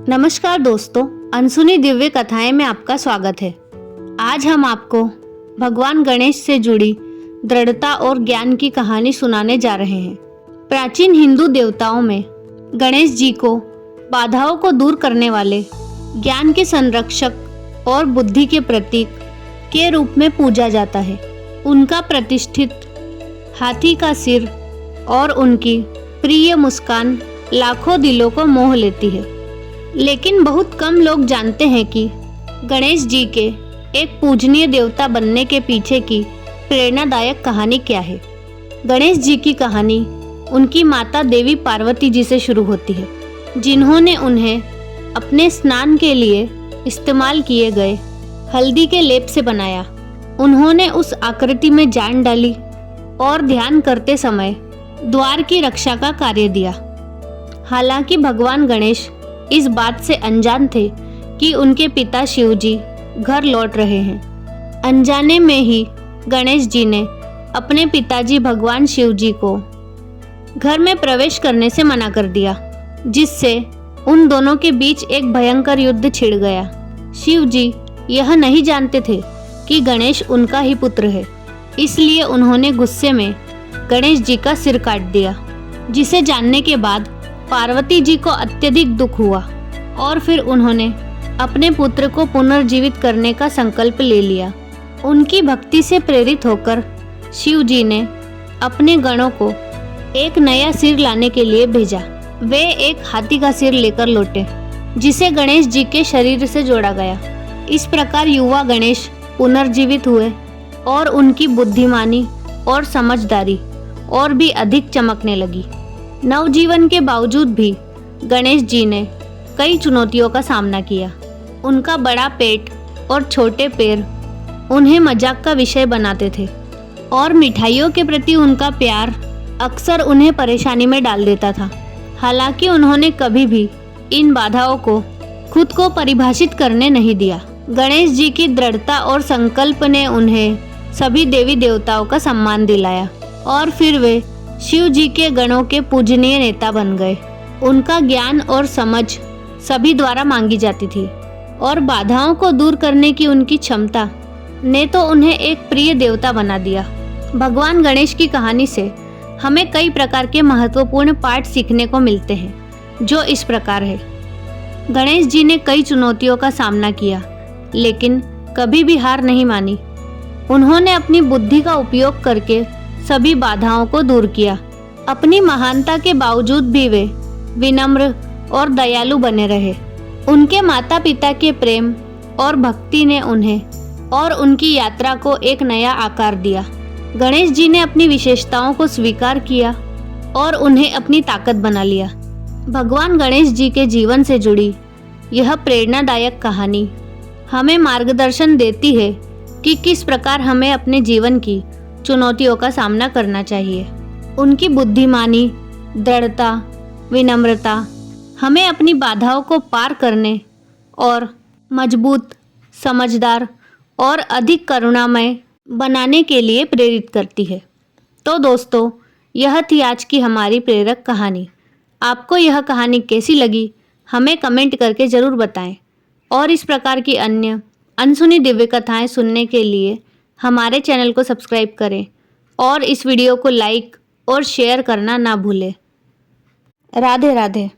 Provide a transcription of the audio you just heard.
नमस्कार दोस्तों, अनसुनी दिव्य कथाएं में आपका स्वागत है। आज हम आपको भगवान गणेश से जुड़ी दृढ़ता और ज्ञान की कहानी सुनाने जा रहे हैं। प्राचीन हिंदू देवताओं में गणेश जी को बाधाओं को दूर करने वाले, ज्ञान के संरक्षक और बुद्धि के प्रतीक के रूप में पूजा जाता है। उनका प्रतिष्ठित हाथी का सिर और उनकी प्रिय मुस्कान लाखों दिलों को मोह लेती है। लेकिन बहुत कम लोग जानते हैं कि गणेश जी के एक पूजनीय देवता बनने के पीछे की प्रेरणादायक कहानी क्या है। गणेश जी की कहानी उनकी माता देवी पार्वती जी से शुरू होती है, जिन्होंने उन्हें अपने स्नान के लिए इस्तेमाल किए गए हल्दी के लेप से बनाया। उन्होंने उस आकृति में जान डाली और ध्यान करते समय द्वार की रक्षा का कार्य दिया। हालांकि भगवान गणेश इस बात से अनजान थे कि उनके पिता शिव जी घर लौट रहे हैं। अनजाने में ही गणेश जी ने अपने पिताजी भगवान शिव जी को घर में प्रवेश करने से मना कर दिया, जिससे उन दोनों के बीच एक भयंकर युद्ध छिड़ गया। शिव जी यह नहीं जानते थे कि गणेश उनका ही पुत्र है, इसलिए उन्होंने गुस्से में गणेश जी का सिर काट दिया, जिसे जानने के बाद पार्वती जी को अत्यधिक दुख हुआ और फिर उन्होंने अपने पुत्र को पुनर्जीवित करने का संकल्प ले लिया। उनकी भक्ति से प्रेरित होकर शिव जी ने अपने गणों को एक नया सिर लाने के लिए भेजा। वे एक हाथी का सिर लेकर लौटे, जिसे गणेश जी के शरीर से जोड़ा गया। इस प्रकार युवा गणेश पुनर्जीवित हुए और उनकी बुद्धिमानी और समझदारी और भी अधिक चमकने लगी। नवजीवन के बावजूद भी गणेश जी ने कई चुनौतियों का सामना किया। उनका बड़ा पेट और छोटे पैर उन्हें मजाक का विषय बनाते थे और मिठाइयों के प्रति उनका प्यार अक्सर उन्हें परेशानी में डाल देता था। हालांकि उन्होंने कभी भी इन बाधाओं को खुद को परिभाषित करने नहीं दिया। गणेश जी की दृढ़ता और संकल्प ने उन्हें सभी देवी देवताओं का सम्मान दिलाया और फिर वे शिव जी के गणों के पूजनीय नेता बन गए। उनका ज्ञान और समझ सभी द्वारा मांगी जाती थी और बाधाओं को दूर करने की उनकी क्षमता ने तो उन्हें एक प्रिय देवता बना दिया। भगवान गणेश की कहानी से हमें कई प्रकार के महत्वपूर्ण पाठ सीखने को मिलते हैं, जो इस प्रकार है। गणेश जी ने कई चुनौतियों का सामना किया, लेकिन कभी भी हार नहीं मानी। उन्होंने अपनी बुद्धि का उपयोग करके सभी बाधाओं को दूर किया। अपनी महानता के बावजूद भी वे विनम्र और दयालु बने रहे। उनके माता पिता के प्रेम और भक्ति ने उन्हें और उनकी यात्रा को एक नया आकार दिया। गणेश जी ने अपनी विशेषताओं को स्वीकार किया और उन्हें अपनी ताकत बना लिया। भगवान गणेश जी के जीवन से जुड़ी यह प्रेरणादायक कहानी हमें मार्गदर्शन देती है कि किस प्रकार हमें अपने जीवन की चुनौतियों का सामना करना चाहिए। उनकी बुद्धिमानी, दृढ़ता, विनम्रता हमें अपनी बाधाओं को पार करने और मजबूत, समझदार और अधिक करुणामय बनाने के लिए प्रेरित करती है। तो दोस्तों, यह थी आज की हमारी प्रेरक कहानी। आपको यह कहानी कैसी लगी हमें कमेंट करके ज़रूर बताएं और इस प्रकार की अन्य अनसुनी दिव्य कथाएं सुनने के लिए हमारे चैनल को सब्सक्राइब करें और इस वीडियो को लाइक और शेयर करना ना भूलें। राधे राधे।